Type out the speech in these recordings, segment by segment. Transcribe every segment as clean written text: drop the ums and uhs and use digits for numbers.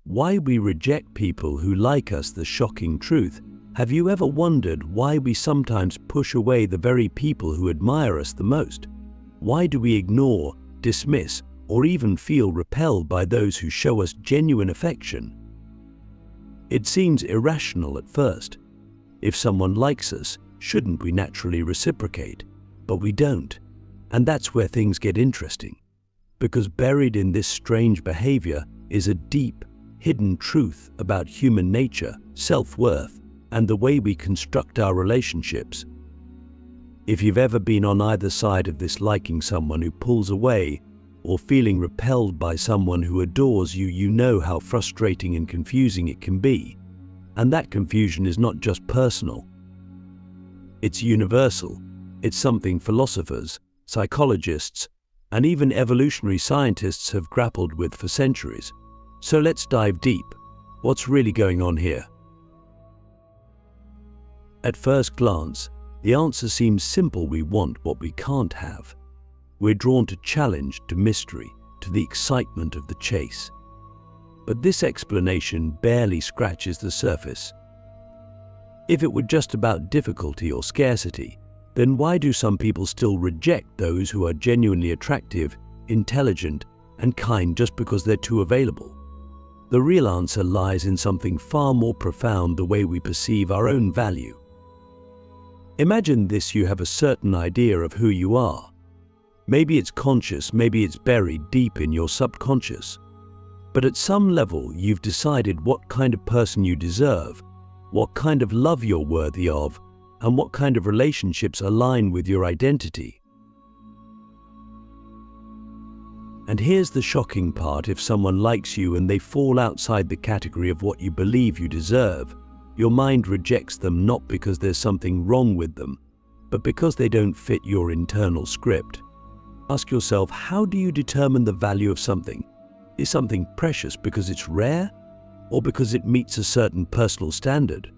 Why we reject people who like us. The shocking truth. Have you ever wondered why we sometimes push away the very people who admire us the most? Why do we ignore, dismiss, or even feel repelled by those who show us genuine affection? It seems irrational at first. If someone likes us, shouldn't we naturally reciprocate? But we don't. And that's where things get interesting. Because buried in this strange behavior is a deep, hidden truth about human nature, self-worth, and the way we construct our relationships. If you've ever been on either side of this, liking someone who pulls away, or feeling repelled by someone who adores you, you know how frustrating and confusing it can be. And that confusion is not just personal. It's universal. It's something philosophers, psychologists, and even evolutionary scientists have grappled with for centuries. So let's dive deep. What's really going on here? At first glance, the answer seems simple. We want what we can't have. We're drawn to challenge, to mystery, to the excitement of the chase. But this explanation barely scratches the surface. If it were just about difficulty or scarcity, then why do some people still reject those who are genuinely attractive, intelligent, and kind just because they're too available? The real answer lies in something far more profound: the way we perceive our own value. Imagine this: you have a certain idea of who you are. Maybe it's conscious, maybe it's buried deep in your subconscious. But at some level, you've decided what kind of person you deserve, what kind of love you're worthy of, and what kind of relationships align with your identity. And here's the shocking part: if someone likes you and they fall outside the category of what you believe you deserve, your mind rejects them not because there's something wrong with them, but because they don't fit your internal script. Ask yourself, how do you determine the value of something? Is something precious because it's rare, or because it meets a certain personal standard?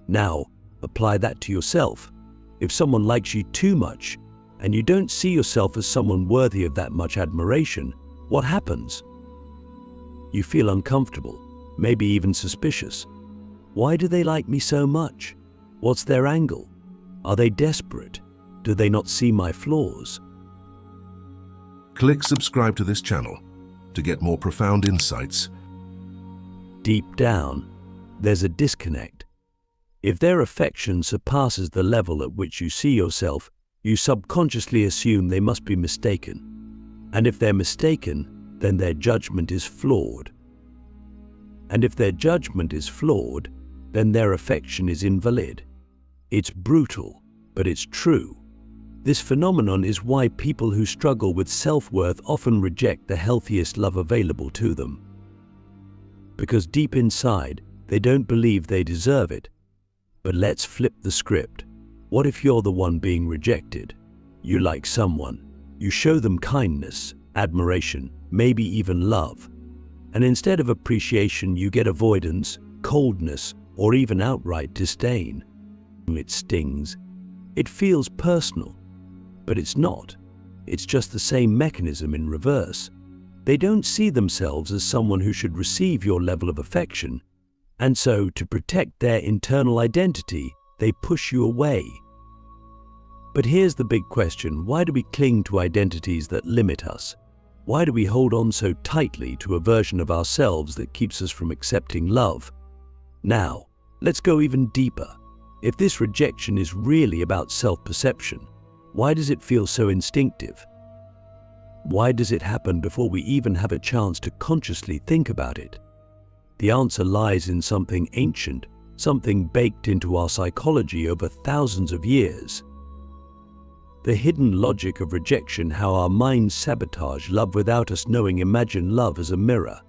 Now, apply that to yourself. If someone likes you too much, and you don't see yourself as someone worthy of that much admiration, what happens? You feel uncomfortable, maybe even suspicious. Why do they like me so much? What's their angle? Are they desperate? Do they not see my flaws? Click subscribe to this channel to get more profound insights. Deep down, there's a disconnect. If their affection surpasses the level at which you see yourself, you subconsciously assume they must be mistaken. And if they're mistaken, then their judgment is flawed. And if their judgment is flawed, then their affection is invalid. It's brutal, but it's true. This phenomenon is why people who struggle with self-worth often reject the healthiest love available to them. Because deep inside, they don't believe they deserve it. But let's flip the script. What if you're the one being rejected? You like someone. You show them kindness, admiration, maybe even love. And instead of appreciation, you get avoidance, coldness, or even outright disdain. It stings. It feels personal. But it's not. It's just the same mechanism in reverse. They don't see themselves as someone who should receive your level of affection, and so, to protect their internal identity, they push you away. But here's the big question: why do we cling to identities that limit us? Why do we hold on so tightly to a version of ourselves that keeps us from accepting love? Now, let's go even deeper. If this rejection is really about self-perception, why does it feel so instinctive? Why does it happen before we even have a chance to consciously think about it? The answer lies in something ancient, something baked into our psychology over thousands of years. The hidden logic of rejection: how our minds sabotage love without us knowing. Imagine love as a mirror.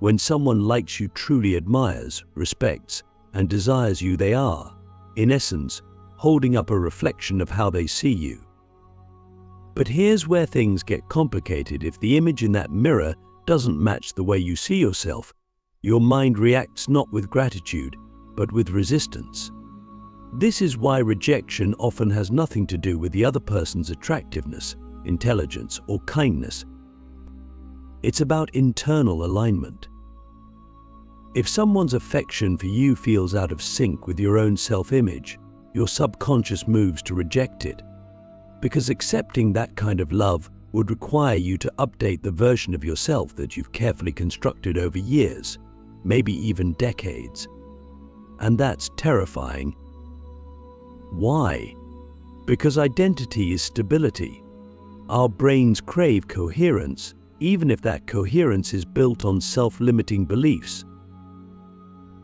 When someone likes you, truly admires, respects, and desires you, they are, in essence, holding up a reflection of how they see you. But here's where things get complicated. If the image in that mirror doesn't match the way you see yourself, your mind reacts not with gratitude, but with resistance. This is why rejection often has nothing to do with the other person's attractiveness, intelligence, or kindness. It's about internal alignment. If someone's affection for you feels out of sync with your own self-image, your subconscious moves to reject it. Because accepting that kind of love would require you to update the version of yourself that you've carefully constructed over years, maybe even decades. And that's terrifying. Why? Because identity is stability. Our brains crave coherence, even if that coherence is built on self-limiting beliefs.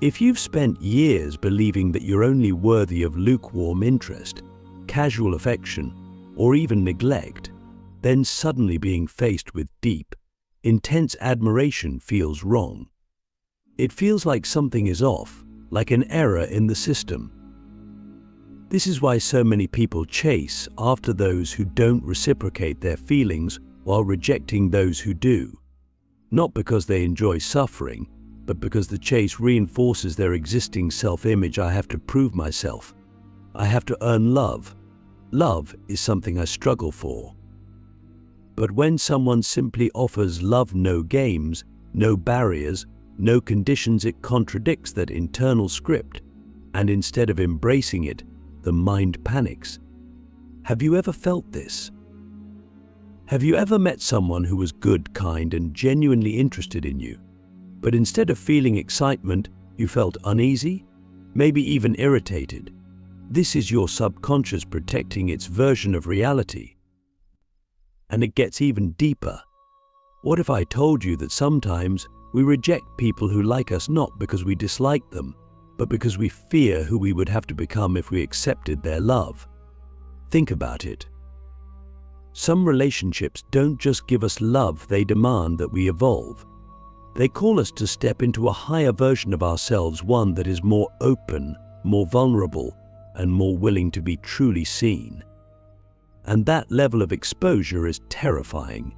If you've spent years believing that you're only worthy of lukewarm interest, casual affection, or even neglect, then suddenly being faced with deep, intense admiration feels wrong. It feels like something is off, like an error in the system. This is why so many people chase after those who don't reciprocate their feelings while rejecting those who do. Not because they enjoy suffering, but because the chase reinforces their existing self-image. I have to prove myself. I have to earn love. Love is something I struggle for. But when someone simply offers love, no games, no barriers, no conditions, it contradicts that internal script, and instead of embracing it, the mind panics. Have you ever felt this? Have you ever met someone who was good, kind, and genuinely interested in you? But instead of feeling excitement, you felt uneasy, maybe even irritated. This is your subconscious protecting its version of reality. And it gets even deeper. What if I told you that sometimes we reject people who like us not because we dislike them, but because we fear who we would have to become if we accepted their love? Think about it. Some relationships don't just give us love, they demand that we evolve. They call us to step into a higher version of ourselves, one that is more open, more vulnerable, and more willing to be truly seen. And that level of exposure is terrifying.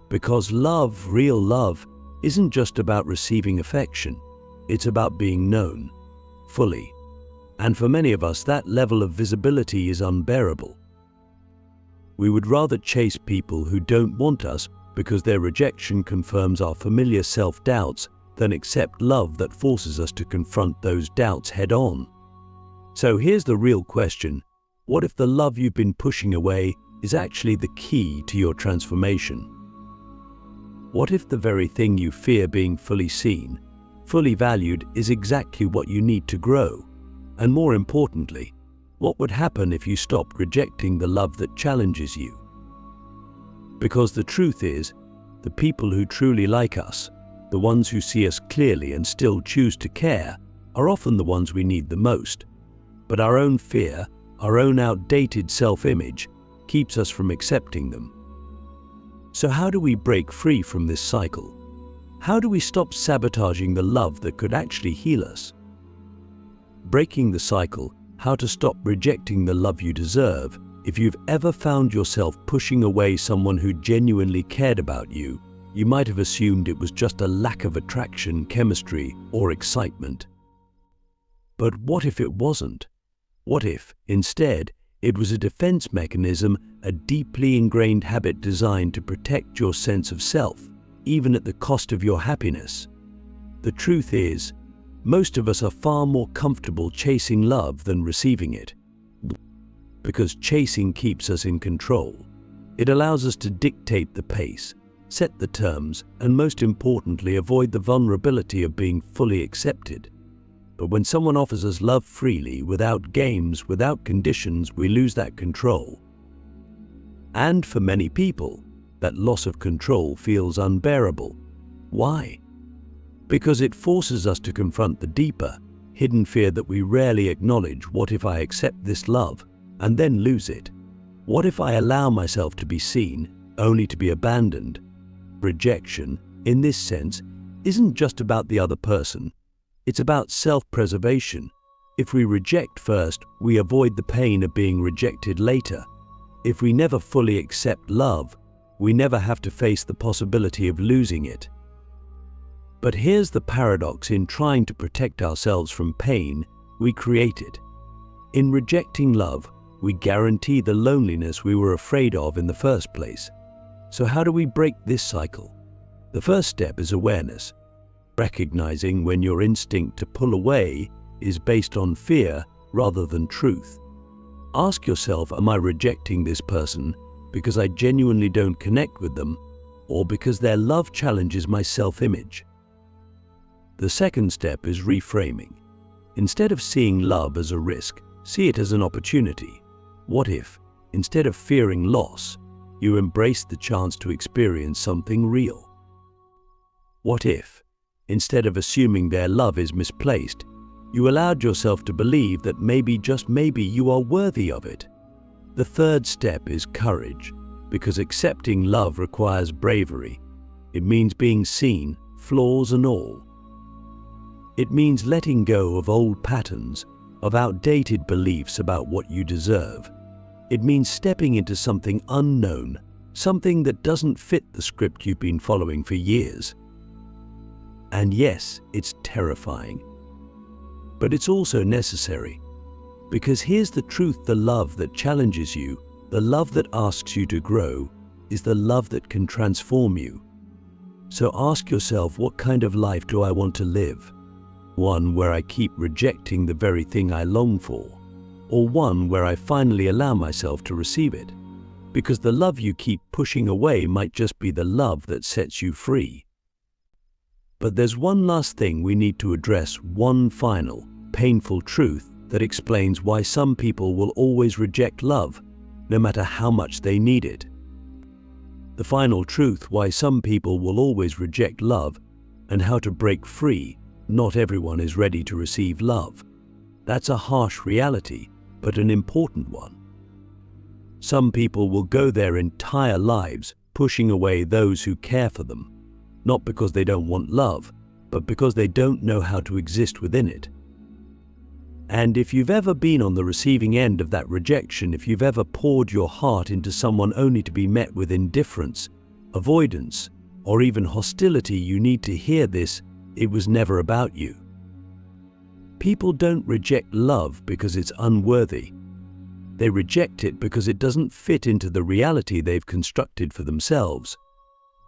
Because love, real love, isn't just about receiving affection. It's about being known, fully. And for many of us, that level of visibility is unbearable. We would rather chase people who don't want us because their rejection confirms our familiar self-doubts than accept love that forces us to confront those doubts head-on. So here's the real question. What if the love you've been pushing away is actually the key to your transformation? What if the very thing you fear being fully seen, fully valued, is exactly what you need to grow? And more importantly, what would happen if you stopped rejecting the love that challenges you? Because the truth is, the people who truly like us, the ones who see us clearly and still choose to care, are often the ones we need the most. But our own fear, our own outdated self-image, keeps us from accepting them. So how do we break free from this cycle? How do we stop sabotaging the love that could actually heal us? Breaking the cycle, how to stop rejecting the love you deserve. If you've ever found yourself pushing away someone who genuinely cared about you, you might have assumed it was just a lack of attraction, chemistry, or excitement. But what if it wasn't? What if, instead, it was a defense mechanism, a deeply ingrained habit designed to protect your sense of self, even at the cost of your happiness? The truth is, most of us are far more comfortable chasing love than receiving it. Because chasing keeps us in control. It allows us to dictate the pace, set the terms, and most importantly, avoid the vulnerability of being fully accepted. But when someone offers us love freely, without games, without conditions, we lose that control. And for many people, that loss of control feels unbearable. Why? Because it forces us to confront the deeper, hidden fear that we rarely acknowledge. What if I accept this love and then lose it? What if I allow myself to be seen, only to be abandoned? Rejection, in this sense, isn't just about the other person. It's about self-preservation. If we reject first, we avoid the pain of being rejected later. If we never fully accept love, we never have to face the possibility of losing it. But here's the paradox: in trying to protect ourselves from pain, we create it. In rejecting love, we guarantee the loneliness we were afraid of in the first place. So how do we break this cycle? The first step is awareness. recognizing when your instinct to pull away is based on fear rather than truth. Ask yourself, am I rejecting this person because I genuinely don't connect with them, or because their love challenges my self-image? The second step is reframing. Instead of seeing love as a risk, see it as an opportunity. What if, instead of fearing loss, you embraced the chance to experience something real? What if, instead of assuming their love is misplaced, you allowed yourself to believe that maybe, just maybe, you are worthy of it? The third step is courage, because accepting love requires bravery. It means being seen, flaws and all. It means letting go of old patterns, of outdated beliefs about what you deserve. It means stepping into something unknown, something that doesn't fit the script you've been following for years. And yes, it's terrifying. But it's also necessary. Because here's the truth: the love that challenges you, the love that asks you to grow, is the love that can transform you. So ask yourself, what kind of life do I want to live? One where I keep rejecting the very thing I long for, or one where I finally allow myself to receive it? Because the love you keep pushing away might just be the love that sets you free. But there's one last thing we need to address, one final, painful truth that explains why some people will always reject love, no matter how much they need it. The final truth why some people will always reject love, and how to break free. Not everyone is ready to receive love. That's a harsh reality, but an important one. Some people will go their entire lives pushing away those who care for them, not because they don't want love, but because they don't know how to exist within it. And if you've ever been on the receiving end of that rejection, if you've ever poured your heart into someone only to be met with indifference, avoidance, or even hostility, you need to hear this: it was never about you. People don't reject love because it's unworthy. They reject it because it doesn't fit into the reality they've constructed for themselves.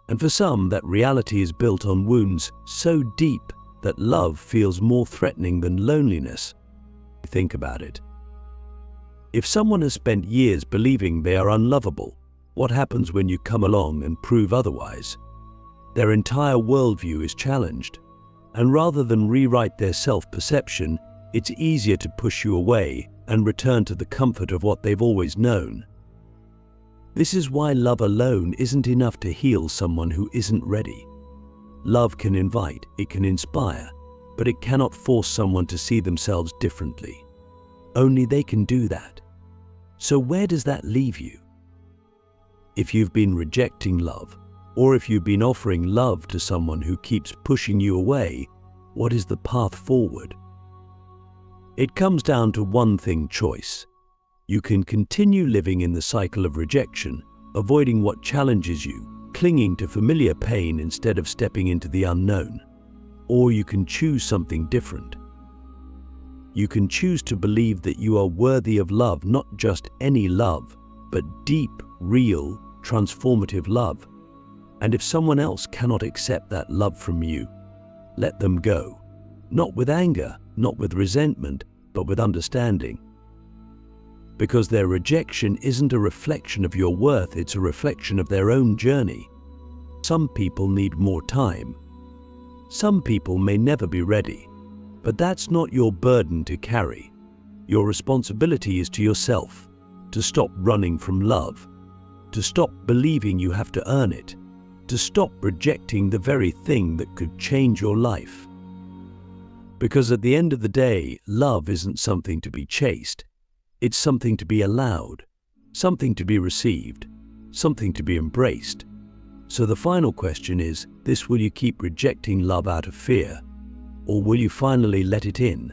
And for some, that reality is built on wounds so deep that love feels more threatening than loneliness. Think about it. If someone has spent years believing they are unlovable, what happens when you come along and prove otherwise? Their entire worldview is challenged. And rather than rewrite their self-perception, it's easier to push you away and return to the comfort of what they've always known. This is why love alone isn't enough to heal someone who isn't ready. Love can invite, it can inspire, but it cannot force someone to see themselves differently. Only they can do that. So where does that leave you? If you've been rejecting love, or if you've been offering love to someone who keeps pushing you away, what is the path forward? It comes down to one thing: choice. You can continue living in the cycle of rejection, avoiding what challenges you, clinging to familiar pain instead of stepping into the unknown. Or you can choose something different. You can choose to believe that you are worthy of love, not just any love, but deep, real, transformative love. And if someone else cannot accept that love from you, let them go. Not with anger, not with resentment, but with understanding. Because their rejection isn't a reflection of your worth, it's a reflection of their own journey. Some people need more time. Some people may never be ready, but that's not your burden to carry. Your responsibility is to yourself, to stop running from love, to stop believing you have to earn it, to stop rejecting the very thing that could change your life. Because at the end of the day, love isn't something to be chased. It's something to be allowed, something to be received, something to be embraced. So the final question is this: will you keep rejecting love out of fear, or will you finally let it in?